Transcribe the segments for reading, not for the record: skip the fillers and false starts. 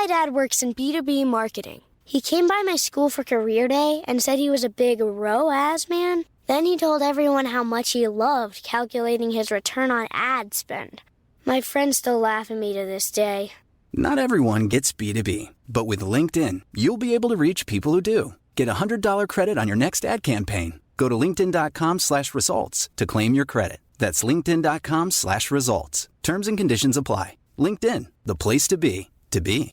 My dad works in B2B marketing. He came by my school for career day and said he was a big ROAS man. Then he told everyone how much he loved calculating his return on ad spend. My friends still laugh at me to this day. Not everyone gets B2B, but with LinkedIn, you'll be able to reach people who do. Get a $100 credit on your next ad campaign. Go to linkedin.com/results to claim your credit. That's linkedin.com/results. Terms and conditions apply. LinkedIn, the place to be, to be.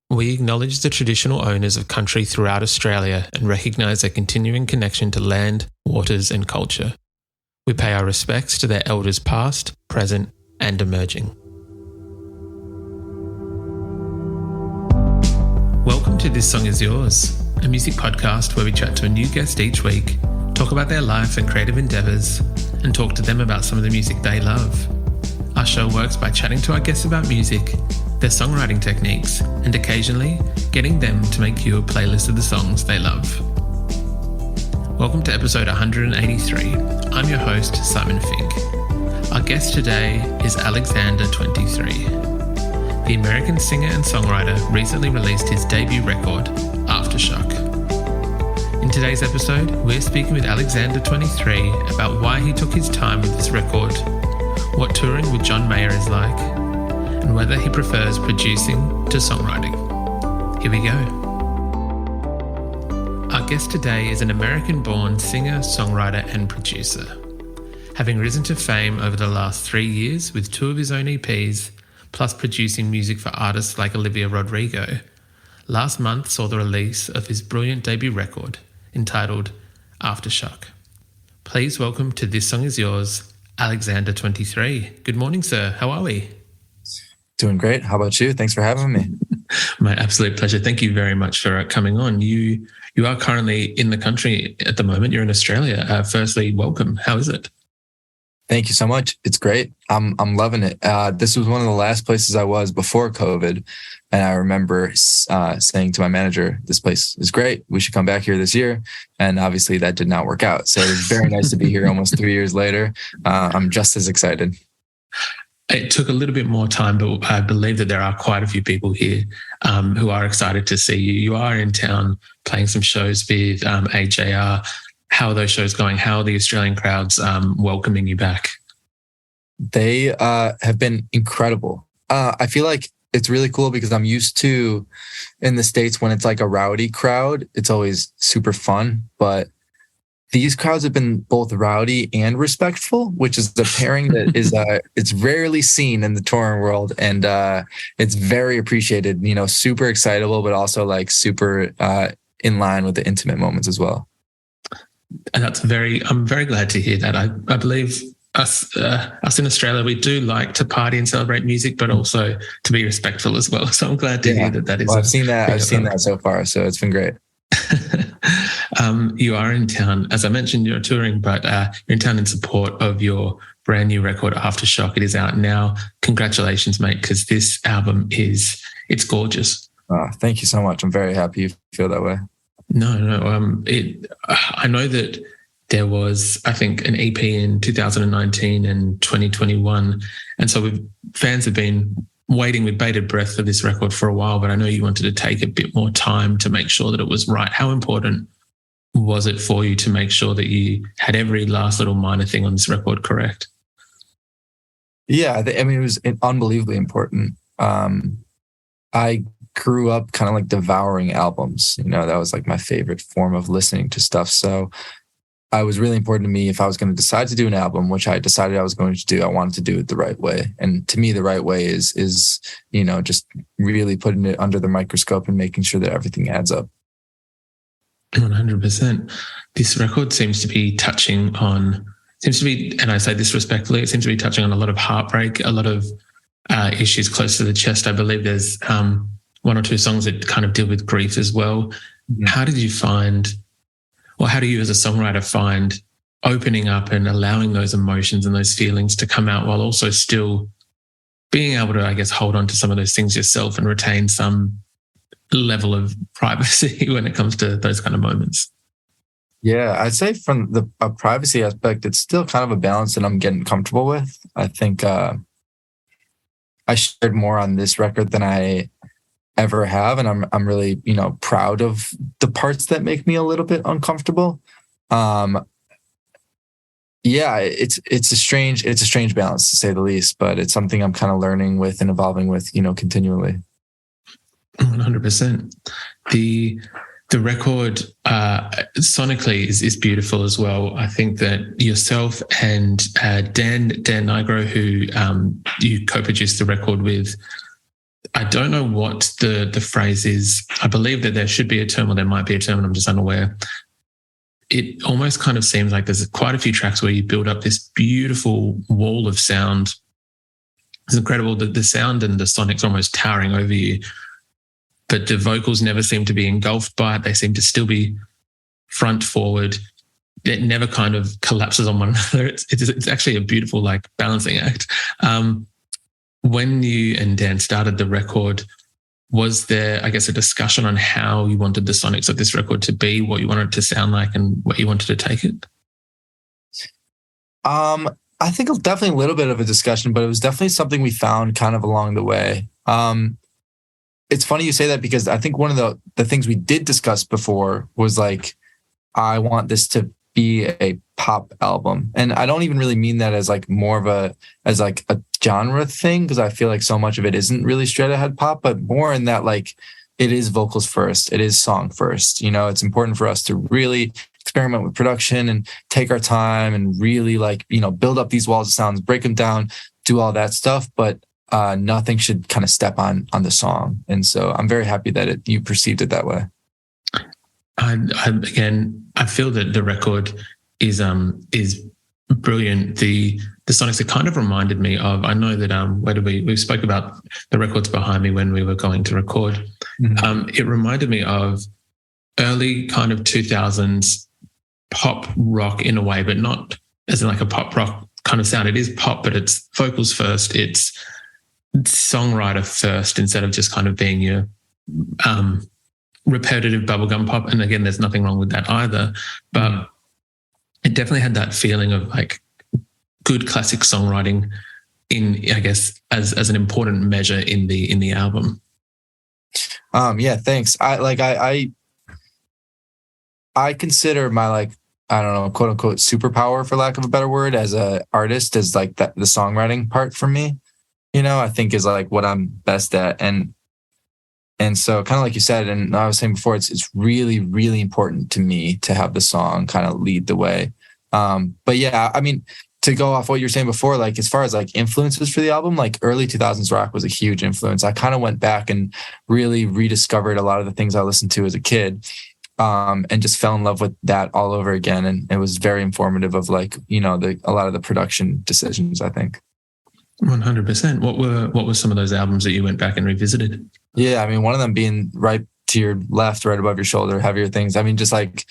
We acknowledge the traditional owners of country throughout Australia and recognise their continuing connection to land, waters and culture. We pay our respects to their elders past, present and emerging. Welcome to This Song Is Yours, a music podcast where we chat to a new guest each week, talk about their life and creative endeavours, and talk to them about some of the music they love. Our show works by chatting to our guests about music, their songwriting techniques, and occasionally getting them to make you a playlist of the songs they love. Welcome to episode 183. I'm your host, Simon Fink. Our guest today is Alexander, 23. The American singer and songwriter recently released his debut record, Aftershock. In today's episode, we're speaking with Alexander, 23, about why he took his time with this record, what touring with John Mayer is like, and whether he prefers producing to songwriting. Here we go. Our guest today is an American-born singer, songwriter, and producer. Having risen to fame over the last 3 years with 2 of his own EPs, plus producing music for artists like Olivia Rodrigo, last month saw the release of his brilliant debut record, entitled Aftershock. Please welcome to This Song Is Yours, Alexander, 23. Good morning, sir. How are we? Doing great. How about you? Thanks for having me. My absolute pleasure. Thank you very much for coming on. You are currently in the country at the moment. You're in Australia. Firstly, welcome. How is it? Thank you so much. It's great. I'm loving it. This was one of the last places I was before COVID. And I remember saying to my manager, this place is great. We should come back here this year. And obviously that did not work out. So it's very nice to be here almost 3 years later. I'm just as excited. It took a little bit more time, but I believe that there are quite a few people here who are excited to see you. You are in town playing some shows with AJR. How are those shows going? How are the Australian crowds welcoming you back? They have been incredible. I feel like it's really cool because I'm used to in the States when it's like a rowdy crowd, it's always super fun. But these crowds have been both rowdy and respectful, which is the pairing that is it's rarely seen in the touring world. And it's very appreciated, super excitable, but also like super in line with the intimate moments as well. And I'm very glad to hear that. I believe us in Australia, we do like to party and celebrate music, but also to be respectful as well. So I'm glad to hear that is. Well, I've seen that so far. So it's been great. You are in town, as I mentioned, you're touring, but you're in town in support of your brand new record, Aftershock. It is out now. Congratulations, mate, because this album it's gorgeous. Thank you so much. I'm very happy you feel that way. No. I know that there was, I think, an EP in 2019 and 2021. And so fans have been waiting with bated breath for this record for a while, but I know you wanted to take a bit more time to make sure that it was right. How important was it for you to make sure that you had every last little minor thing on this record correct? Yeah, it was unbelievably important. I grew up kind of like devouring albums. That was like my favorite form of listening to stuff. So it was really important to me if I was going to decide to do an album, which I decided I was going to do, I wanted to do it the right way. And to me, the right way is just really putting it under the microscope and making sure that everything adds up. 100%. This record seems to be, and I say this respectfully, it seems to be touching on a lot of heartbreak, a lot of issues close to the chest. I believe there's 1 or 2 songs that kind of deal with grief as well. Yeah. How do you as a songwriter find opening up and allowing those emotions and those feelings to come out while also still being able to, I guess, hold on to some of those things yourself and retain some level of privacy when it comes to those kind of moments? Yeah, I'd say from the privacy aspect, it's still kind of a balance that I'm getting comfortable with. I think I shared more on this record than I ever have, and I'm really, proud of the parts that make me a little bit uncomfortable. Yeah, it's a strange balance, to say the least, but it's something I'm kind of learning with and evolving with, continually. 100%. The record sonically is beautiful as well. I think that yourself and Dan Nigro, who you co-produced the record with, I don't know what the phrase is. I believe that there should be a term, or there might be a term, and I'm just unaware. It almost kind of seems like there's quite a few tracks where you build up this beautiful wall of sound. It's incredible that the sound and the sonics are almost towering over you, but the vocals never seem to be engulfed by it. They seem to still be front forward. It never kind of collapses on one another. It's actually a beautiful, like, balancing act. When you and Dan started the record, was there, I guess, a discussion on how you wanted the sonics of this record to be, what you wanted it to sound like, and what you wanted to take it? I think definitely a little bit of a discussion, but it was definitely something we found kind of along the way. It's funny you say that, because I think one of the things we did discuss before was like, I want this to be a pop album. And I don't even really mean that as like more of a genre thing, because I feel like so much of it isn't really straight ahead pop, but more in that, like, it is vocals first, it is song first. It's important for us to really experiment with production and take our time and really, like, build up these walls of sounds, break them down, do all that stuff. But nothing should kind of step on the song. And so I'm very happy that you perceived it that way. I feel that the record is brilliant. The sonics, it kind of reminded me of, I know that we spoke about the records behind me when we were going to record. Mm-hmm. It reminded me of early kind of 2000s pop rock in a way, but not as in like a pop rock kind of sound. It is pop, but it's vocals first. It's songwriter first, instead of just kind of being your repetitive bubblegum pop. And again, there's nothing wrong with that either, but it definitely had that feeling of like good classic songwriting in, I guess, as an important measure in the album. Yeah, thanks. I consider my, like, I don't know, quote unquote superpower, for lack of a better word, as a artist, as like the songwriting part for me, I think is like what I'm best at. And so kind of like you said, and I was saying before, it's really, really important to me to have the song kind of lead the way. But yeah, I mean, to go off what you were saying before, like as far as like influences for the album, like early 2000s rock was a huge influence. I kind of went back and really rediscovered a lot of the things I listened to as a kid, and just fell in love with that all over again. And it was very informative of, like, a lot of the production decisions, I think. 100%. What were some of those albums that you went back and revisited? Yeah, I mean, one of them being right to your left, right above your shoulder, Heavier Things. I mean, just like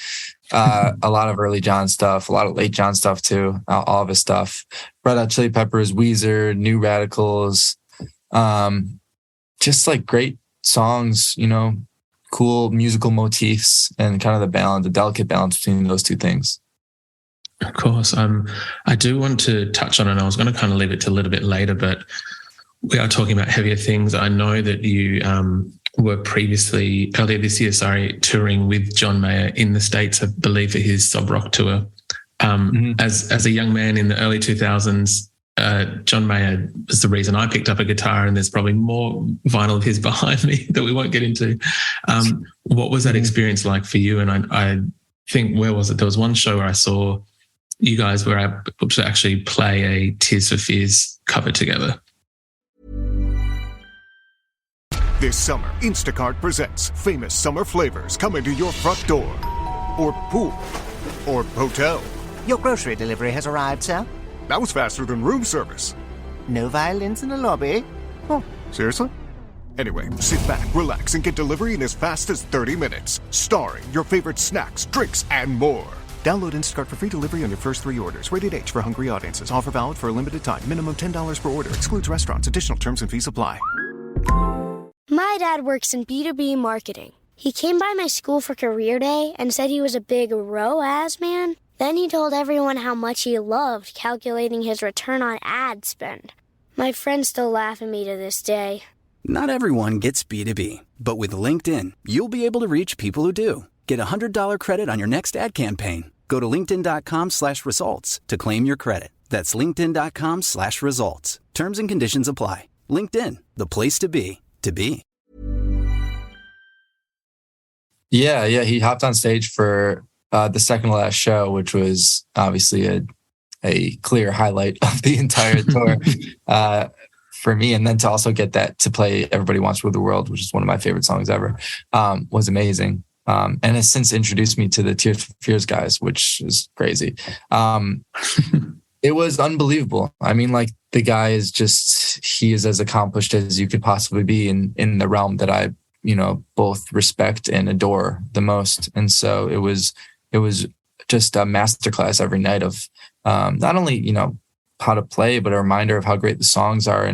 a lot of early John stuff, a lot of late John stuff too, all of his stuff. Red Hot Chili Peppers, Weezer, New Radicals, just like great songs, cool musical motifs, and kind of the delicate balance between those two things. Of course. I do want to touch on it. I was going to kind of leave it to a little bit later, but we are talking about Heavier Things. I know that you were previously, earlier this year, touring with John Mayer in the States, I believe, for his Sob Rock tour. As a young man in the early 2000s, John Mayer was the reason I picked up a guitar, and there's probably more vinyl of his behind me that we won't get into. What was that experience like for you? And I think, where was it? There was one show where I saw you guys were able to actually play a Tears for Fears cover together. This summer, Instacart presents famous summer flavors coming to your front door. Or pool. Or hotel. Your grocery delivery has arrived, sir. That was faster than room service. No violins in the lobby. Oh, seriously? Anyway, sit back, relax, and get delivery in as fast as 30 minutes. Starring your favorite snacks, drinks, and more. Download Instacart for free delivery on your first 3 orders. Rated H for hungry audiences. Offer valid for a limited time. Minimum $10 per order. Excludes restaurants. Additional terms and fees apply. My dad works in B2B marketing. He came by my school for career day and said he was a big ROAS man. Then he told everyone how much he loved calculating his return on ad spend. My friends still laugh at me to this day. Not everyone gets B2B, but with LinkedIn, you'll be able to reach people who do. Get a $100 credit on your next ad campaign. Go to linkedin.com/results to claim your credit. That's linkedin.com/results. Terms and conditions apply. LinkedIn, the place to be, to be. Yeah. He hopped on stage for the second to last show, which was obviously a clear highlight of the entire tour for me. And then to also get that to play Everybody Wants to Rule the World, which is one of my favorite songs ever, was amazing. And has since introduced me to the Tears for Fears guys, which is crazy. It was unbelievable. I mean, like, the guy is he is as accomplished as you could possibly be in the realm that I, both respect and adore the most. And so it was just a masterclass every night of not only, how to play, but a reminder of how great the songs are.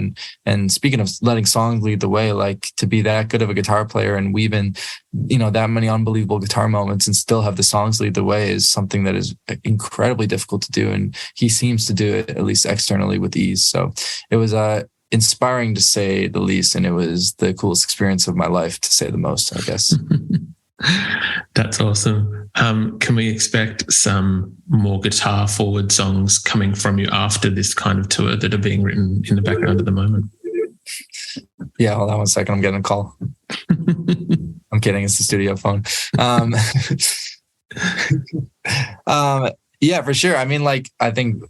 And speaking of letting songs lead the way, like, to be that good of a guitar player and weave in, that many unbelievable guitar moments and still have the songs lead the way is something that is incredibly difficult to do. And he seems to do it, at least externally, with ease. So it was inspiring to say the least. And it was the coolest experience of my life, to say the most, I guess. That's awesome. Can we expect some more guitar forward songs coming from you after this kind of tour that are being written in the background at the moment? Yeah, hold on 1 second. I'm getting a call. I'm kidding. It's the studio phone. Yeah, for sure. I mean, like, I think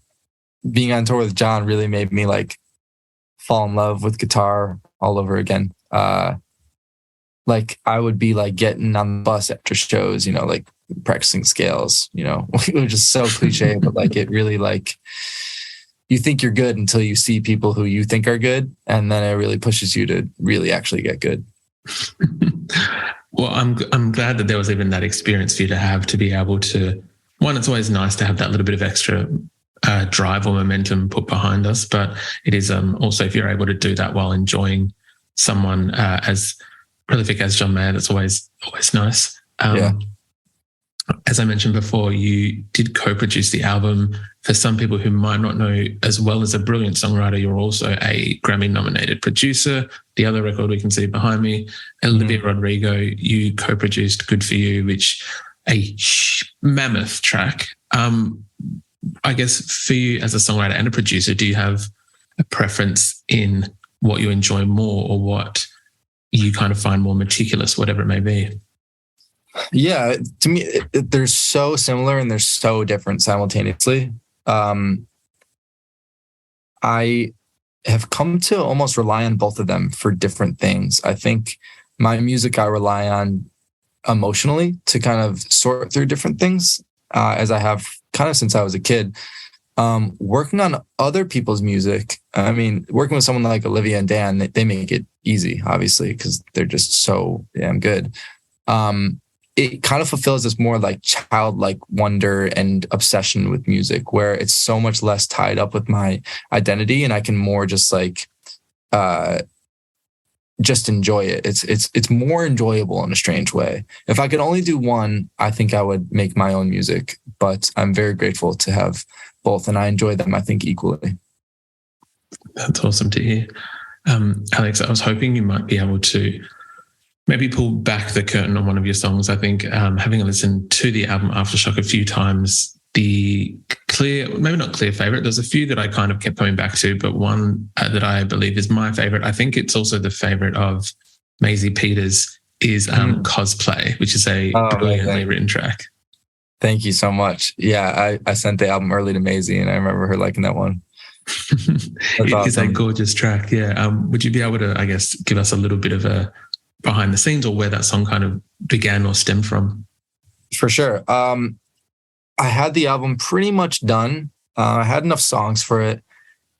being on tour with John really made me like fall in love with guitar all over again. Like, I would be like getting on the bus after shows, like practicing scales, it was just so cliche, but like, it really, like, you think you're good until you see people who you think are good. And then it really pushes you to really actually get good. Well, I'm glad that there was even that experience for you to be able to, one, it's always nice to have that little bit of extra drive or momentum put behind us, but it is also, if you're able to do that while enjoying someone as prolific as John Mayer, that's always nice. Yeah. As I mentioned before, you did co-produce the album. For some people who might not know, as well as a brilliant songwriter, you're also a Grammy-nominated producer. The other record we can see behind me, Olivia Rodrigo, you co-produced Good For You, which a mammoth track. I guess for you as a songwriter and a producer, do you have a preference in what you enjoy more or what you kind of find more meticulous, whatever it may be? Yeah, to me, they're so similar and they're so different simultaneously. I have come to almost rely on both of them for different things. I think my music, I rely on emotionally to kind of sort through different things, as I have kind of since I was a kid. Working on other people's music, I mean, working with someone like Olivia and Dan, they make it easy, obviously, because they're just so damn good. It kind of fulfills this more like childlike wonder and obsession with music, where it's so much less tied up with my identity, and I can more just like just enjoy it. It's more enjoyable in a strange way. If I could only do one, I think I would make my own music, but I'm very grateful to have both, and I enjoy them, I think, equally. That's awesome to hear. Alex, I was hoping you might be able to maybe pull back the curtain on one of your songs. I think having listened to the album Aftershock a few times, the clear, maybe not clear favorite, there's a few that I kind of kept coming back to, but one that I believe is my favorite, I think it's also the favorite of Maisie Peters, is Cosplay, which is a brilliantly written track. Thank you so much. Yeah, I sent the album early to Maisie, and I remember her liking that one. It awesome. Is a gorgeous track, yeah. Would you be able to, I guess, give us a little bit of a behind the scenes or where that song kind of began or stemmed from? For sure. I had the album pretty much done. I had enough songs for it,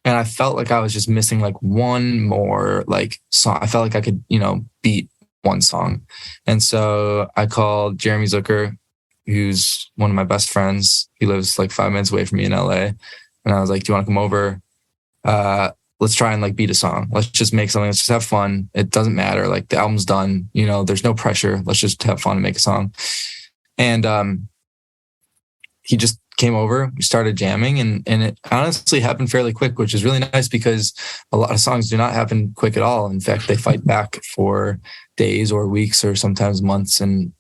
and I felt like I was just missing like one more like song. I felt like I could, beat one song. And so I called Jeremy Zucker, who's one of my best friends. He lives like 5 minutes away from me in LA. And I was like, do you want to come over? Let's try and like beat a song. Let's just make something. Let's just have fun. It doesn't matter. Like, the album's done, there's no pressure. Let's just have fun and make a song. And he just came over, we started jamming, and it honestly happened fairly quick, which is really nice because a lot of songs do not happen quick at all. In fact, they fight back for days or weeks or sometimes months and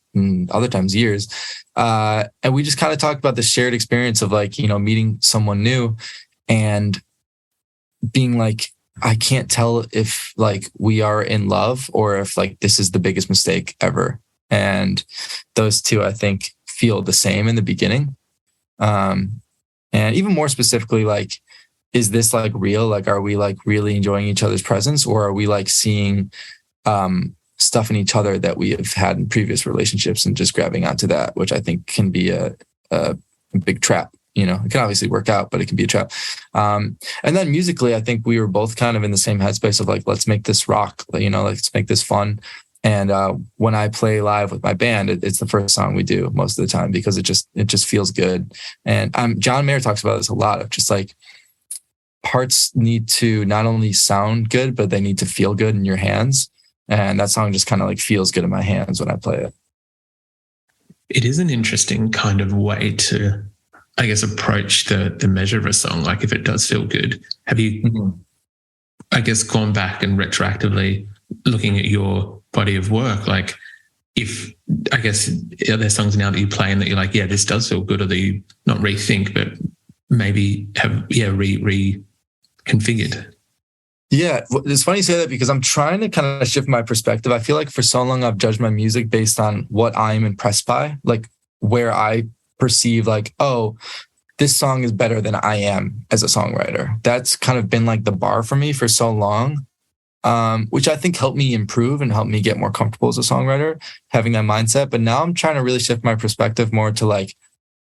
other times years. And we just kind of talked about the shared experience of like, meeting someone new and being like, I can't tell if like we are in love or if like this is the biggest mistake ever. And those two, I think, feel the same in the beginning. And even more specifically, like, is this like real? Like, are we like really enjoying each other's presence, or are we like seeing stuff in each other that we have had in previous relationships and just grabbing onto that, which I think can be a big trap. It can obviously work out, but it can be a trap. And then musically, I think we were both kind of in the same headspace of like, let's make this rock, let's make this fun. And when I play live with my band, it's the first song we do most of the time because it just feels good. And John Mayer talks about this a lot of just like parts need to not only sound good, but they need to feel good in your hands. And that song just kind of like feels good in my hands when I play it. It is an interesting kind of way to, I guess, approach the measure of a song. Like if it does feel good, have you, I guess, gone back and retroactively looking at your body of work? Like if, I guess, are there songs now that you play and that you're like, yeah, this does feel good, or that you not rethink, but maybe have, reconfigured? Yeah, it's funny you say that because I'm trying to kind of shift my perspective. I feel like for so long I've judged my music based on what I'm impressed by, like where I perceive like, oh, this song is better than I am as a songwriter. That's kind of been like the bar for me for so long, which I think helped me improve and helped me get more comfortable as a songwriter, having that mindset. But now I'm trying to really shift my perspective more to like,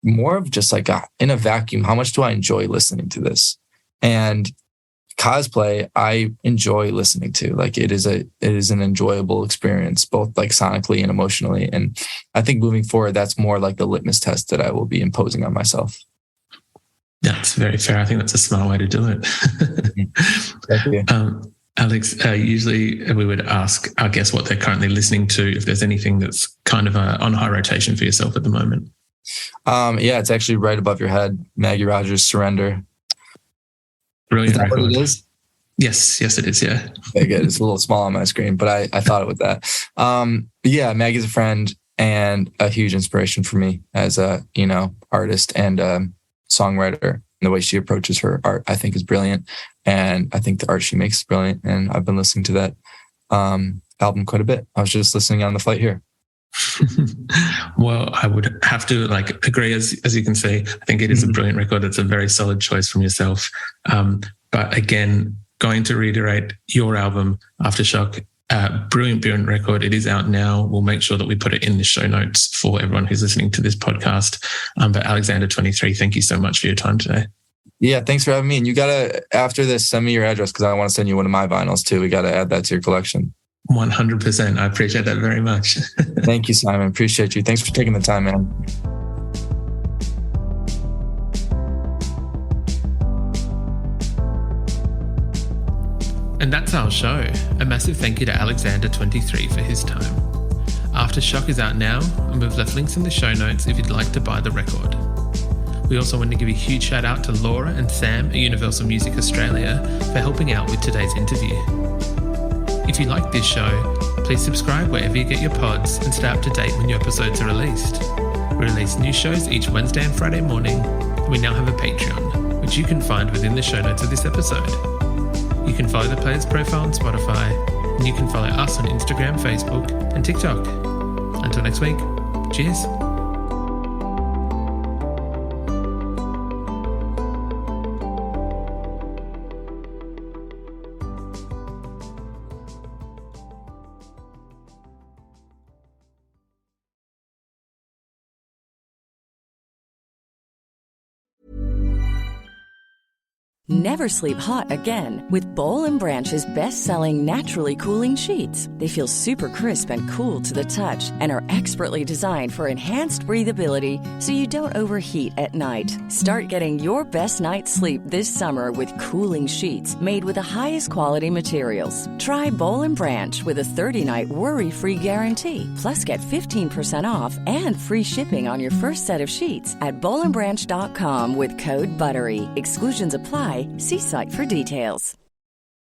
more of just like in a vacuum, how much do I enjoy listening to this? And cosplay, I enjoy listening to. Like it is an enjoyable experience, both like sonically and emotionally. And I think moving forward, that's more like the litmus test that I will be imposing on myself. That's very fair. I think that's a smart way to do it. Thank you. Alex, usually we would ask our guests what they're currently listening to, if there's anything that's kind of on high rotation for yourself at the moment. Yeah, it's actually right above your head. Maggie Rogers, Surrender. Brilliant Is that record. what it is? Yes, it is. Yeah. Okay, good. It's a little small on my screen, but I thought it with that. Yeah, Maggie's a friend and a huge inspiration for me as a artist and songwriter. And the way she approaches her art, I think, is brilliant, and I think the art she makes is brilliant. And I've been listening to that album quite a bit. I was just listening on the flight here. Well, I would have to agree. As you can see, I think it is a brilliant record. It's a very solid choice from yourself. But again, going to reiterate your album, Aftershock, brilliant record. It is out now. We'll make sure that we put it in the show notes for everyone who's listening to this podcast. But Alexander 23, thank you so much for your time today. Yeah, thanks for having me. And you gotta, after this, send me your address because I want to send you one of my vinyls too. We got to add that to your collection. 100%. I appreciate that very much. Thank you, Simon. Appreciate you. Thanks for taking the time, man. And that's our show. A massive thank you to Alexander23 for his time. Aftershock is out now, and we've left links in the show notes if you'd like to buy the record. We also want to give a huge shout out to Laura and Sam at Universal Music Australia for helping out with today's interview. If you like this show, please subscribe wherever you get your pods and stay up to date when new episodes are released. We release new shows each Wednesday and Friday morning. We now have a Patreon, which you can find within the show notes of this episode. You can follow the Players profile on Spotify, and you can follow us on Instagram, Facebook, and TikTok. Until next week, cheers. Never sleep hot again with Bowl and Branch's best-selling naturally cooling sheets. They feel super crisp and cool to the touch and are expertly designed for enhanced breathability so you don't overheat at night. Start getting your best night's sleep this summer with cooling sheets made with the highest quality materials. Try Bowl and Branch with a 30-night worry-free guarantee. Plus, get 15% off and free shipping on your first set of sheets at bowlandbranch.com with code BUTTERY. Exclusions apply. See site for details.